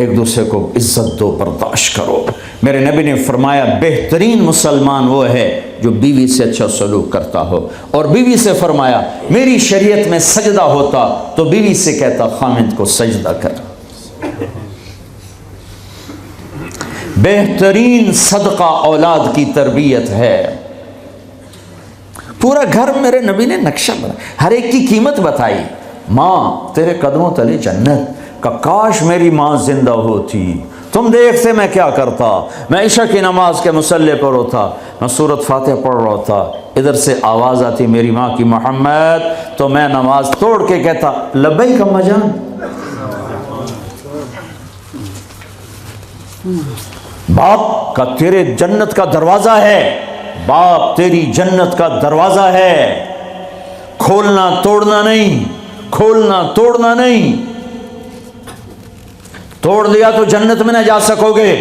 ایک دوسرے کو عزت دو، برداشت کرو۔ میرے نبی نے فرمایا بہترین مسلمان وہ ہے جو بیوی سے اچھا سلوک کرتا ہو، اور بیوی سے فرمایا میری شریعت میں سجدہ ہوتا تو بیوی سے کہتا خامند کو سجدہ کر۔ بہترین صدقہ اولاد کی تربیت ہے۔ پورا گھر میرے نبی نے نقشہ بنا، ہر ایک کی قیمت بتائی۔ ماں تیرے قدموں تلے جنت، کہ کاش میری ماں زندہ ہوتی، تم دیکھتے میں کیا کرتا، میں عشاء کی نماز کے مصلی پر ہوتا، میں سورۃ فاتحہ پڑھ رہا تھا، ادھر سے آواز آتی میری ماں کی محمد، تو میں نماز توڑ کے کہتا لبیک اماں جان۔ باپ کا تیرے جنت کا دروازہ ہے، باپ تیری جنت کا دروازہ ہے، کھولنا توڑنا نہیں، کھولنا توڑنا نہیں، توڑ دیا تو جنت میں نہ جا سکو گے۔